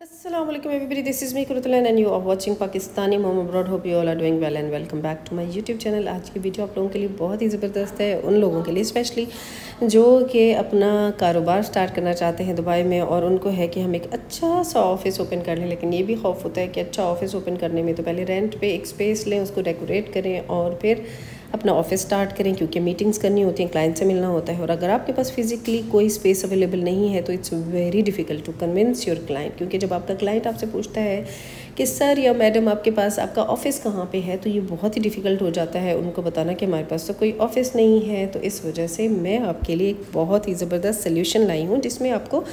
Assalamualaikum everybody, this is me Kurutulan and you are watching Pakistani Mom Abroad. Hope you all are doing well and welcome back to my YouTube channel. आज की video आप लोगों के लिए बहुत ही ज़बरदस्त है, उन लोगों के लिए स्पेशली जो कि अपना कारोबार स्टार्ट करना चाहते हैं दुबई में और उनको है कि हम एक अच्छा सा ऑफिस ओपन कर लें, लेकिन ये भी खौफ होता है कि अच्छा ऑफिस ओपन करने में तो पहले रेंट पे एक स्पेस लें, उसको डेकोरेट करें और फिर अपना ऑफिस स्टार्ट करें, क्योंकि मीटिंग्स करनी होती हैं, क्लाइंट से मिलना होता है। और अगर आपके पास फिजिकली कोई स्पेस अवेलेबल नहीं है तो it's very difficult to convince your client, क्योंकि जब आपका क्लाइंट आपसे पूछता है कि सर या मैडम आपके पास आपका ऑफ़िस कहाँ पे है, तो ये बहुत ही डिफ़िकल्ट हो जाता है उनको बताना कि हमारे पास तो कोई ऑफ़िस नहीं है। तो इस वजह से मैं आपके लिए एक बहुत ही ज़बरदस्त सोल्यूशन लाई हूँ जिसमें आपको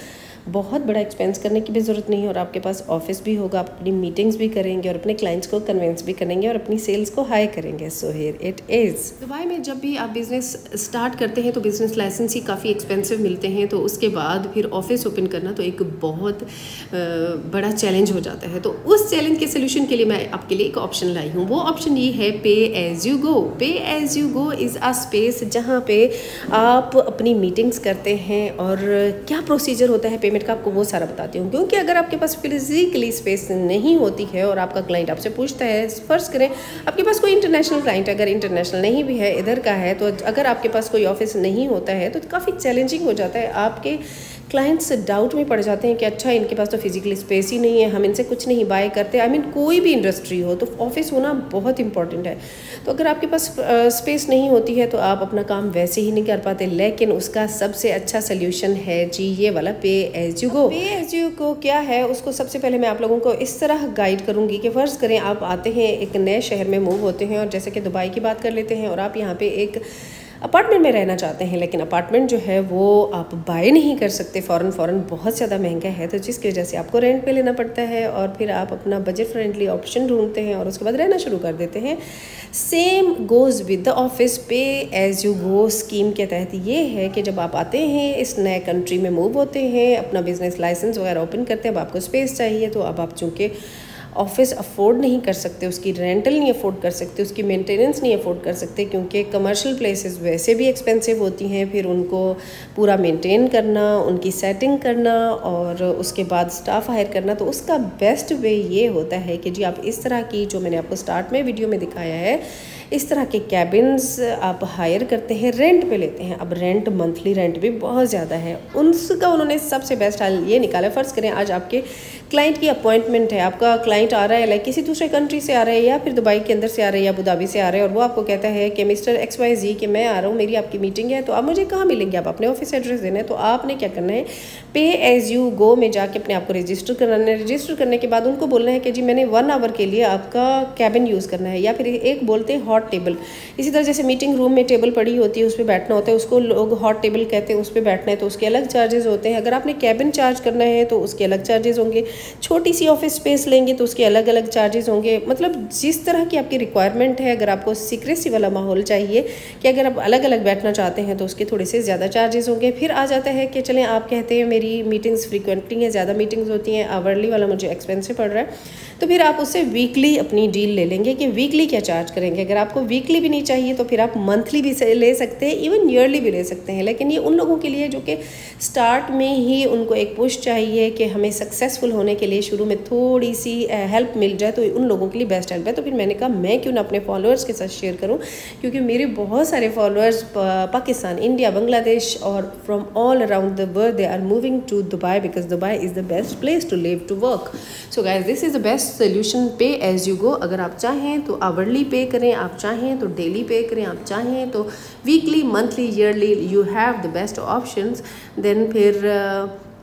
बहुत बड़ा एक्सपेंस करने की भी ज़रूरत नहीं है और आपके पास ऑफिस भी होगा, आप अपनी मीटिंग्स भी करेंगे और अपने क्लाइंट्स को कन्विंस भी करेंगे और अपनी सेल्स को हाई करेंगे। So here it is. Dubai में जब भी आप बिज़नेस स्टार्ट करते हैं तो बिज़नेस लाइसेंस ही काफ़ी एक्सपेंसिव मिलते हैं, तो उसके बाद फिर ऑफिस ओपन करना तो एक बहुत बड़ा चैलेंज हो जाता है। तो उस चैलेंज के सोल्यूशन के लिए मैं आपके लिए एक ऑप्शन लाई हूँ। वो ऑप्शन ये है पे as you go. Pay as you go is a space जहाँ पे आप अपनी मीटिंग्स करते हैं और क्या प्रोसीजर होता है पेमेंट का, आपको वो सारा बताती हूँ। क्योंकि अगर आपके पास फिजिकली स्पेस नहीं होती है और आपका क्लाइंट आपसे पूछता है, फर्ज करें आपके पास कोई इंटरनेशनल क्लाइंट, अगर इंटरनेशनल नहीं भी है, इधर का है, तो अगर आपके पास कोई ऑफिस नहीं होता है तो काफ़ी चैलेंजिंग हो जाता है। आपके क्लाइंट्स डाउट में पड़ जाते हैं कि अच्छा इनके पास तो फिजिकली स्पेस ही नहीं है, हम इनसे कुछ नहीं बाय करते। आई मीन कोई भी इंडस्ट्री हो तो ऑफिस होना बहुत इंपॉर्टेंट है। तो अगर आपके पास स्पेस नहीं होती है तो आप अपना काम वैसे ही नहीं कर पाते, लेकिन उसका सबसे अच्छा सोल्यूशन है जी ये वाला पे as you go. Pay as you गो क्या है, उसको सबसे पहले मैं आप लोगों को इस तरह गाइड करूँगी कि फ़र्ज़ करें आप आते हैं, एक नए शहर में मूव होते हैं और जैसे कि दुबई की बात कर लेते हैं और आप यहाँ पे एक अपार्टमेंट में रहना चाहते हैं, लेकिन अपार्टमेंट जो है वो आप बाय नहीं कर सकते, फ़ौरन बहुत ज़्यादा महंगा है, तो जिसकी वजह से आपको रेंट पे लेना पड़ता है और फिर आप अपना बजट फ्रेंडली ऑप्शन ढूंढते हैं और उसके बाद रहना शुरू कर देते हैं। Same goes with the office. पे एज़ यू गो स्कीम के तहत ये है कि जब आप आते हैं, इस नए कंट्री में मूव होते हैं, अपना बिजनेस लाइसेंस वगैरह ओपन करते हैं, अब आपको स्पेस चाहिए, तो अब आप चूँकि ऑफिस अफोर्ड नहीं कर सकते, उसकी रेंटल नहीं अफोर्ड कर सकते, उसकी मेंटेनेंस नहीं अफोर्ड कर सकते, क्योंकि कमर्शियल प्लेसेस वैसे भी एक्सपेंसिव होती हैं, फिर उनको पूरा मेंटेन करना, उनकी सेटिंग करना और उसके बाद स्टाफ हायर करना। तो उसका बेस्ट वे ये होता है कि जी आप इस तरह की, जो मैंने आपको स्टार्ट में वीडियो में दिखाया है, इस तरह के कैबिन्स आप हायर करते हैं, रेंट पे लेते हैं। अब रेंट, मंथली रेंट भी बहुत ज़्यादा है, उसका उन्होंने सबसे बेस्ट हाल ये निकाला। फ़र्ज़ करें आज आपके क्लाइंट की अपॉइंटमेंट है, आपका क्लाइंट आ रहा है, लाइक किसी दूसरे कंट्री से आ रहा है या फिर दुबई के अंदर से आ रहा है या अबू धाबी से आ रहा है, और वो आपको कहता है कि मिस्टर XYZ कि मैं आ रहा हूँ, मेरी आपकी मीटिंग है, तो आप मुझे कहाँ मिलेंगे, आप अपने ऑफिस एड्रेस देना है। तो आपने क्या करना है, पे एज़ यू गो में जाके अपने आप को रजिस्टर कराना है। रजिस्टर करने के बाद उनको बोलना है कि जी मैंने 1 आवर के लिए आपका कैबिन यूज़ करना है, या फिर एक बोलते हैं हॉट टेबल। इसी तरह जैसे मीटिंग रूम में टेबल पड़ी होती है, उस पर बैठना होता है, उसको लोग हॉट टेबल कहते हैं, उस पर बैठना है, तो उसके अलग चार्जेस होते हैं। अगर आपने कैबिन चार्ज करना है तो उसके अलग चार्जेस होंगे, छोटी सी ऑफिस स्पेस लेंगे तो उसके अलग अलग चार्जेस होंगे। मतलब जिस तरह की आपकी रिक्वायरमेंट है, अगर आपको सीक्रेसी वाला माहौल चाहिए कि अगर आप अलग अलग बैठना चाहते हैं तो उसके थोड़े से ज़्यादा चार्जेस होंगे। फिर आ जाता है कि चलें आप कहते हैं मेरी मीटिंग्स फ्रीक्वेंटली हैं, ज़्यादा मीटिंग्स होती हैं, आवरली वाला मुझे एक्सपेंसिव पड़ रहा है, तो फिर आप उससे वीकली अपनी डील ले लेंगे कि वीकली क्या चार्ज करेंगे। अगर आपको वीकली भी नहीं चाहिए तो फिर आप मंथली भी ले सकते हैं, इवन ईयरली भी ले सकते हैं। लेकिन ये उन लोगों के लिए जो कि स्टार्ट में ही उनको एक पुश चाहिए कि हमें सक्सेसफुल होने के लिए शुरू में थोड़ी सी हेल्प मिल जाए, तो उन लोगों के लिए बेस्ट हेल्प है। तो फिर मैंने कहा मैं क्यों ना अपने फॉलोअर्स के साथ शेयर करूं, क्योंकि मेरे बहुत सारे फॉलोअर्स पाकिस्तान, इंडिया, बांग्लादेश और from all around the world they are moving to Dubai because Dubai is the best place to live, to work. So guys this is the best solution, pay as you go. अगर आप चाहें तो hourly पे करें, आप चाहें तो daily पे करें, आप चाहें तो weekly, monthly, yearly, you have the best options. Then फिर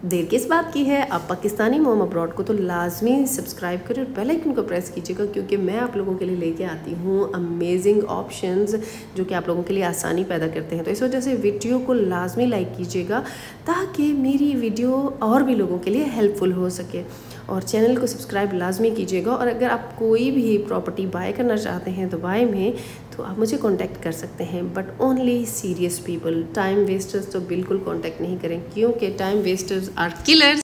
देर किस बात की है, आप पाकिस्तानी मॉम अब्रॉड को तो लाजमी सब्सक्राइब करें और बेल आइकन को प्रेस कीजिएगा, क्योंकि मैं आप लोगों के लिए लेके आती हूँ अमेजिंग ऑप्शंस जो कि आप लोगों के लिए आसानी पैदा करते हैं। तो इस वजह से वीडियो को लाजमी लाइक कीजिएगा ताकि मेरी वीडियो और भी लोगों के लिए हेल्पफुल हो सके, और चैनल को सब्सक्राइब लाजमी कीजिएगा। और अगर आप कोई भी प्रॉपर्टी बाय करना चाहते हैं दुबई में तो आप मुझे कांटेक्ट कर सकते हैं, but only serious people. Time wasters तो बिल्कुल कांटेक्ट नहीं करें, क्योंकि टाइम वेस्टर्स आर किलर्स।